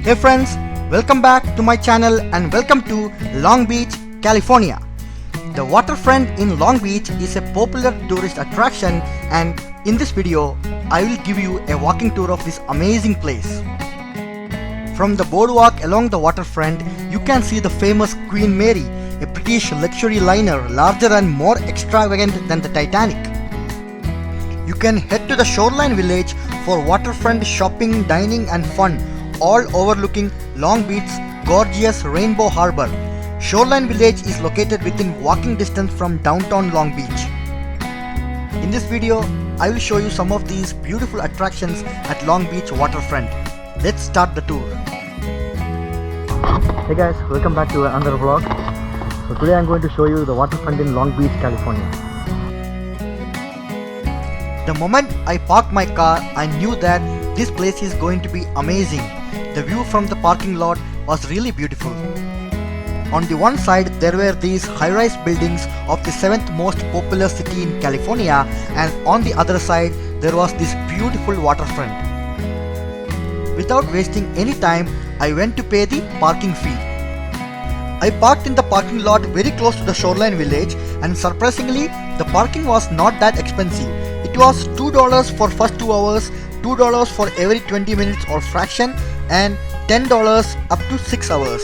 Hey friends, welcome back to my channel and welcome to Long Beach, California. The Waterfront in Long Beach is a popular tourist attraction, and in this video I will give you a walking tour of this amazing place. From the boardwalk along the waterfront, you can see the famous Queen Mary, a British luxury liner larger and more extravagant than the Titanic. You can head to the Shoreline Village for waterfront shopping, dining and fun, all overlooking Long Beach's gorgeous Rainbow Harbor. Shoreline Village is located within walking distance from downtown Long Beach. In this video, I will show you some of these beautiful attractions at Long Beach waterfront. Let's start the tour. Hey guys, welcome back to another vlog. So today I'm going to show you the waterfront in Long Beach, California. The moment I parked my car, I knew that this place is going to be amazing. The view from the parking lot was really beautiful. On the one side there were these high-rise buildings of the 7th most popular city in California, and on the other side there was this beautiful waterfront. Without wasting any time, I went to pay the parking fee. I parked in the parking lot very close to the Shoreline Village, and surprisingly the parking was not that expensive. It was $2 for first 2 hours, $2 for every 20 minutes or fraction, and $10 up to 6 hours.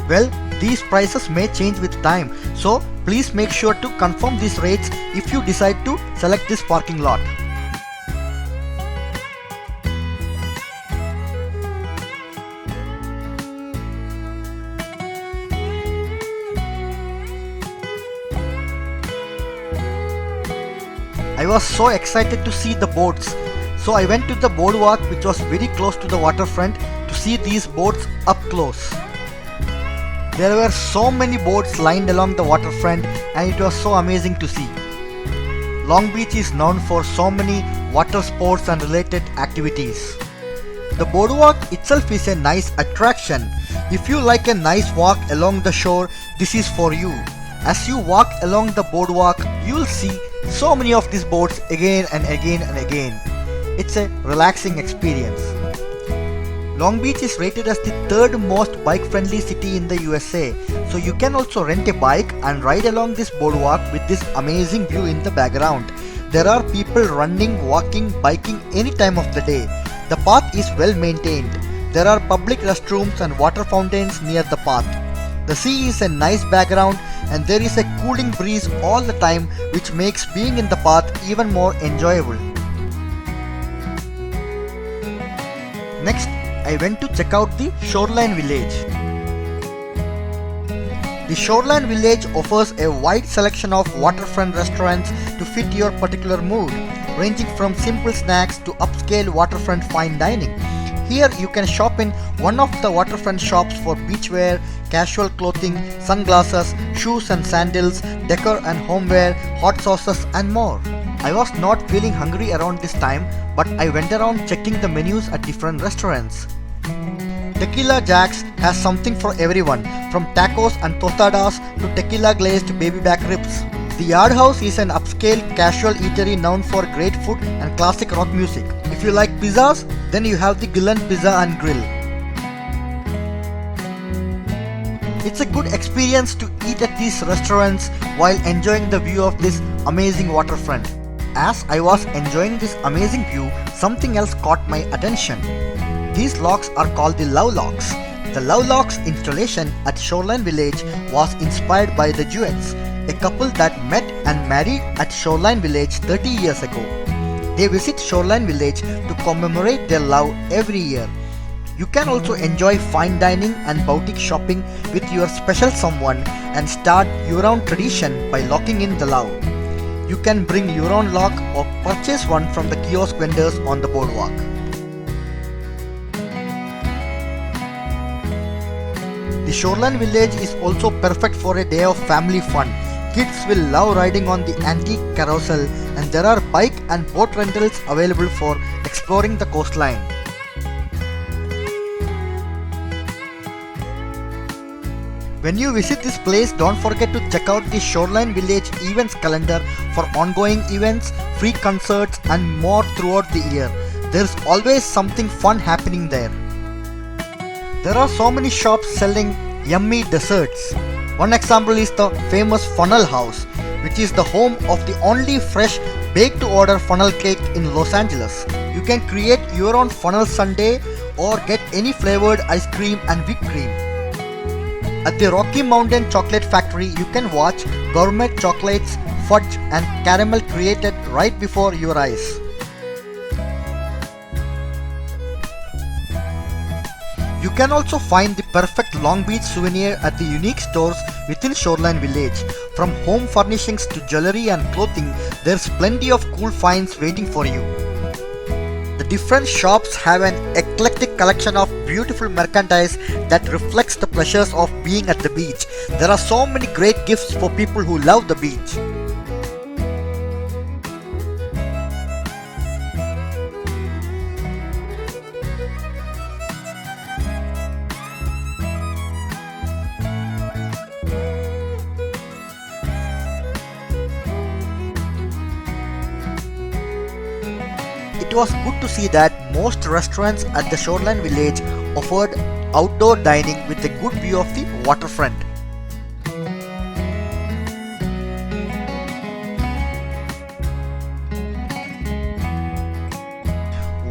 Well, these prices may change with time, so please make sure to confirm these rates if you decide to select this parking lot. I was so excited to see the boats, so I went to the boardwalk, which was very close to the waterfront, to see these boats up close. There were so many boats lined along the waterfront, and it was so amazing to see. Long Beach is known for so many water sports and related activities. The boardwalk itself is a nice attraction. If you like a nice walk along the shore, this is for you. As you walk along the boardwalk, you will see so many of these boats again and again and again. It's a relaxing experience. Long Beach is rated as the 3rd most bike-friendly city in the USA, so you can also rent a bike and ride along this boardwalk with this amazing view in the background. There are people running, walking, biking any time of the day. The path is well maintained. There are public restrooms and water fountains near the path. The sea is a nice background, and there is a cooling breeze all the time, which makes being in the path even more enjoyable. Next, I went to check out the Shoreline Village. The Shoreline Village offers a wide selection of waterfront restaurants to fit your particular mood, ranging from simple snacks to upscale waterfront fine dining. Here you can shop in one of the waterfront shops for beachwear, casual clothing, sunglasses, shoes and sandals, decor and homeware, hot sauces and more. I was not feeling hungry around this time, but I went around checking the menus at different restaurants. Tequila Jack's has something for everyone, from tacos and tostadas to tequila glazed baby back ribs. The Yard House is an upscale casual eatery known for great food and classic rock music. If you like pizzas, then you have the Gillen Pizza and Grill. It's a good experience to eat at these restaurants while enjoying the view of this amazing waterfront. As I was enjoying this amazing view, something else caught my attention. These locks are called the Love Locks. The Love Locks installation at Shoreline Village was inspired by the Jewetts, a couple that met and married at Shoreline Village 30 years ago. They visit Shoreline Village to commemorate their love every year. You can also enjoy fine dining and boutique shopping with your special someone and start year-round tradition by locking in the love. You can bring your own lock or purchase one from the kiosk vendors on the boardwalk. The Shoreline Village is also perfect for a day of family fun. Kids will love riding on the antique carousel, and there are bike and boat rentals available for exploring the coastline. When you visit this place, don't forget to check out the Shoreline Village events calendar for ongoing events, free concerts and more throughout the year. There's always something fun happening there. There are so many shops selling yummy desserts. One example is the famous Funnel House, which is the home of the only fresh bake-to-order funnel cake in Los Angeles. You can create your own funnel sundae or get any flavored ice cream and whipped cream. At the Rocky Mountain Chocolate Factory, you can watch gourmet chocolates, fudge and caramel created right before your eyes. You can also find the perfect Long Beach souvenir at the unique stores within Shoreline Village. From home furnishings to jewelry and clothing, there's plenty of cool finds waiting for you. The different shops have an eclectic collection of beautiful merchandise that reflects the pleasures of being at the beach. There are so many great gifts for people who love the beach. It was good to see that most restaurants at the Shoreline Village offered outdoor dining with a good view of the waterfront.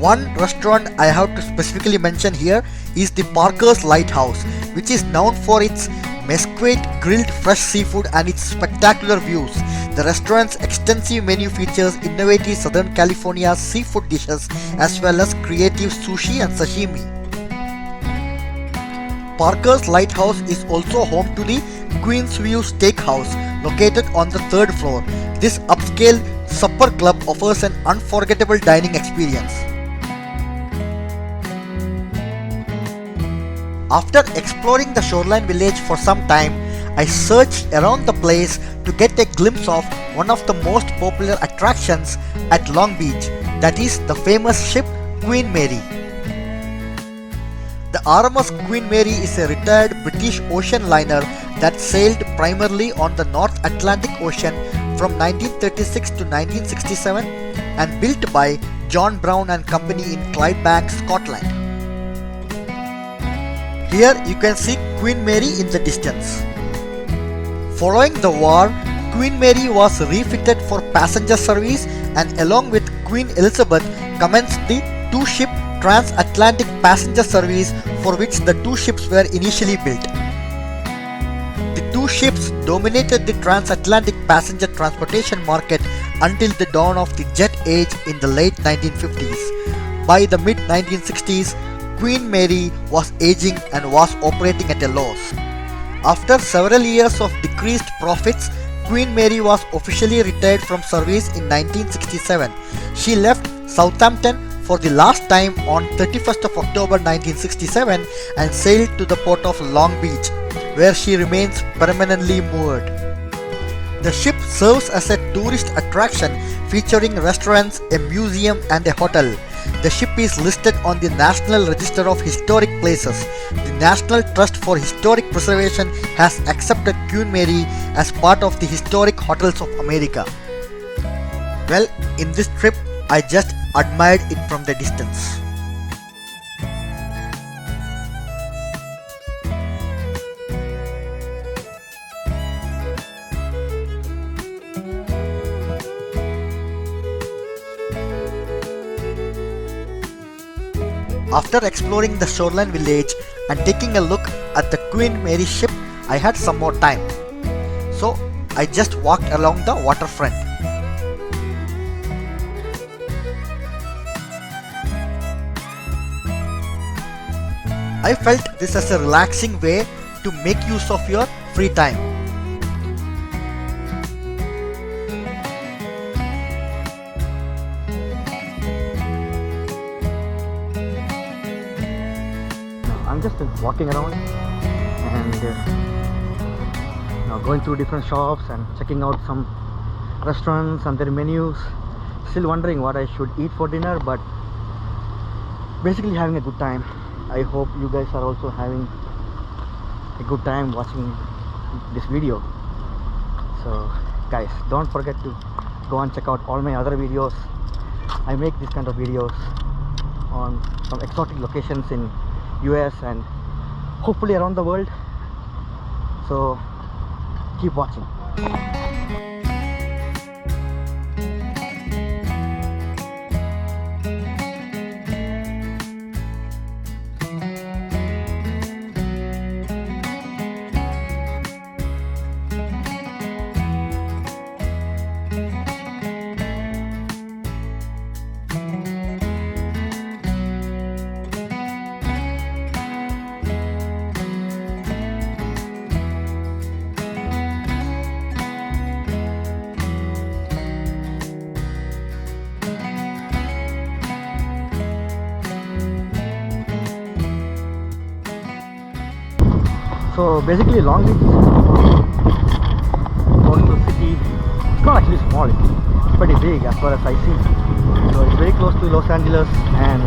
One restaurant I have to specifically mention here is the Parker's Lighthouse, which is known for its mesquite grilled fresh seafood and its spectacular views. The restaurant's extensive menu features innovative Southern California seafood dishes as well as creative sushi and sashimi. Parker's Lighthouse is also home to the Queen's View Steakhouse, located on the third floor. This upscale supper club offers an unforgettable dining experience. After exploring the Shoreline Village for some time, I searched around the place to get a glimpse of one of the most popular attractions at Long Beach, that is the famous ship Queen Mary. The RMS Queen Mary is a retired British ocean liner that sailed primarily on the North Atlantic Ocean from 1936 to 1967 and built by John Brown and Company in Clydebank, Scotland. Here you can see Queen Mary in the distance. Following the war, Queen Mary was refitted for passenger service and along with Queen Elizabeth commenced the two-ship transatlantic passenger service for which the two ships were initially built. The two ships dominated the transatlantic passenger transportation market until the dawn of the jet age in the late 1950s. By the mid-1960s, Queen Mary was aging and was operating at a loss. After several years of decreased profits, Queen Mary was officially retired from service in 1967. She left Southampton for the last time on 31st of October 1967 and sailed to the port of Long Beach, where she remains permanently moored. The ship serves as a tourist attraction featuring restaurants, a museum and a hotel. The ship is listed on the National Register of Historic Places. The National Trust for Historic Preservation has accepted Queen Mary as part of the Historic Hotels of America. Well, in this trip, I just admired it from the distance. After exploring the Shoreline Village and taking a look at the Queen Mary ship, I had some more time. So I just walked along the waterfront. I felt this as a relaxing way to make use of your free time. I'm just walking around and going through different shops and checking out some restaurants and their menus. Still wondering what I should eat for dinner, but basically having a good time. I hope you guys are also having a good time watching this video. So guys, don't forget to go and check out all my other videos. I make this kind of videos on some exotic locations in US and hopefully around the world. So keep watching. So basically Long Beach is coastal city. It's not actually small, it's pretty big as far as I see. So it's very close to Los Angeles, and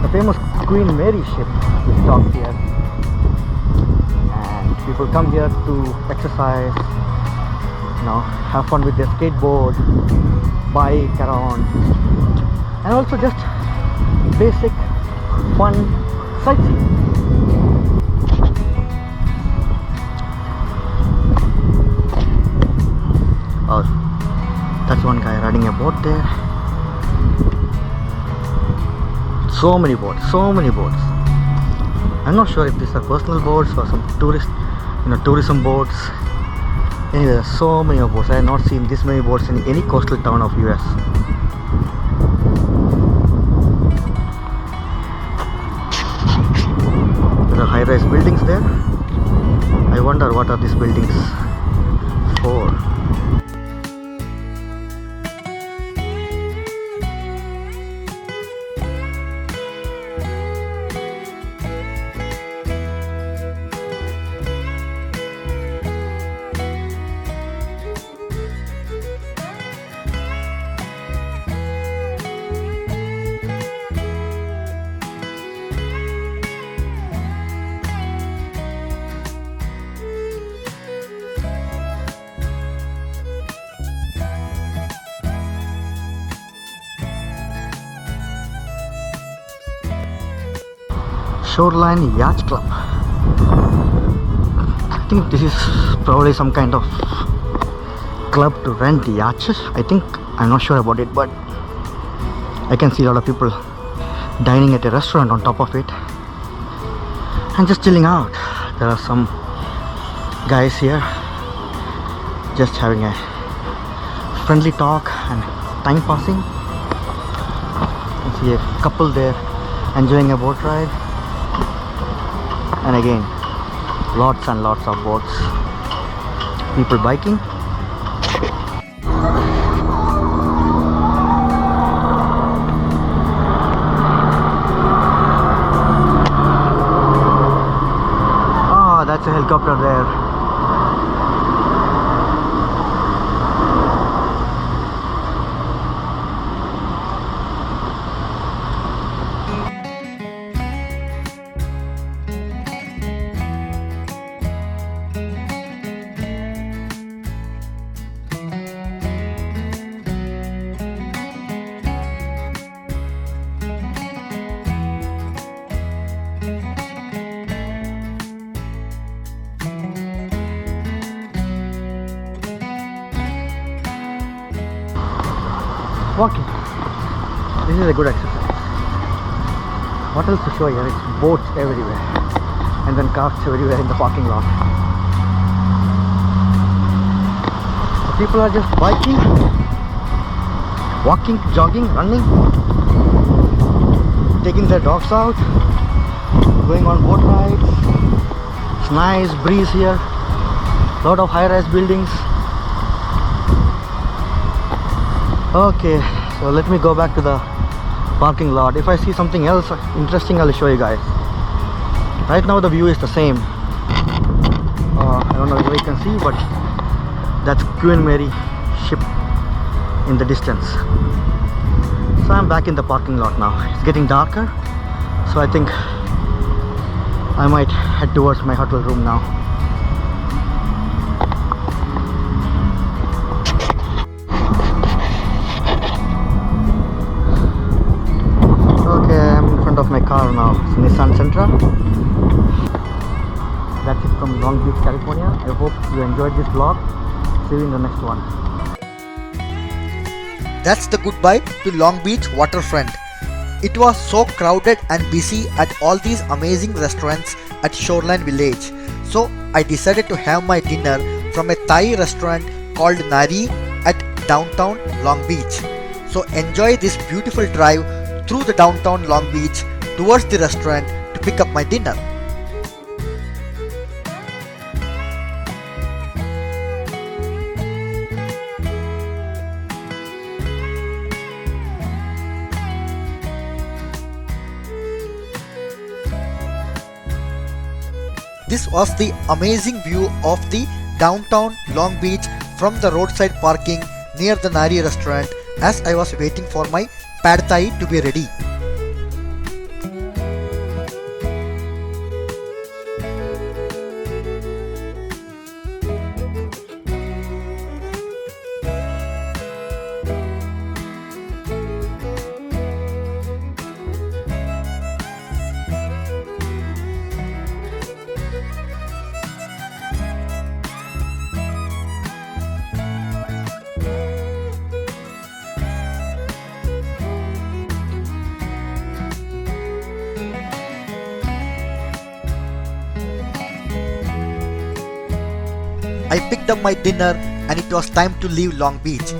the famous Queen Mary ship is docked here. And people come here to exercise, have fun with their skateboard, bike around, and also just basic fun sightseeing. Oh, that's one guy riding a boat there. So many boats, so many boats. I'm not sure if these are personal boats or some tourism boats. Anyway, there are so many boats. I have not seen this many boats in any coastal town of US. High-rise buildings there. I wonder what are these buildings for. Shoreline Yacht Club. I think this is probably some kind of club to rent yachts. I'm not sure about it, but I can see a lot of people dining at a restaurant on top of it and just chilling out. There are some guys here just having a friendly talk and time passing. I see a couple there enjoying a boat ride. And again, lots and lots of boats, people biking. Ah, that's a helicopter there. Walking. This is a good exercise. What else to show here? It's boats everywhere, and then cars everywhere in the parking lot. So people are just biking, walking, jogging, running, taking their dogs out, going on boat rides. It's nice breeze here. Lot of high-rise buildings. Okay, so let me go back to the parking lot. If I see something else interesting, I'll show you guys. Right now the view is the same. I don't know if you can see, but that's Queen Mary ship in the distance. So I'm back in the parking lot now. It's getting darker, so I think I might head towards my hotel room now. my car now. It's Nissan Sentra. That's it from Long Beach, California. I hope you enjoyed this vlog. See you in the next one. That's the goodbye to Long Beach Waterfront. It was so crowded and busy at all these amazing restaurants at Shoreline Village. So I decided to have my dinner from a Thai restaurant called Nari at downtown Long Beach. So enjoy this beautiful drive through the downtown Long Beach towards the restaurant to pick up my dinner. This was the amazing view of the downtown Long Beach from the roadside parking near the Nari restaurant as I was waiting for my pad thai to be ready. I picked up my dinner and it was time to leave Long Beach.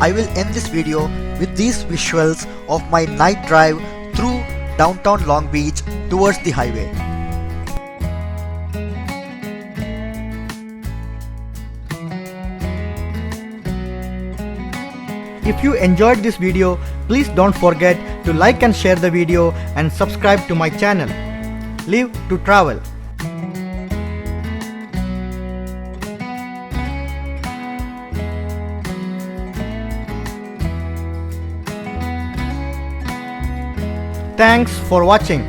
I will end this video with these visuals of my night drive through downtown Long Beach towards the highway. If you enjoyed this video, please don't forget to like and share the video and subscribe to my channel. Live to travel. Thanks for watching.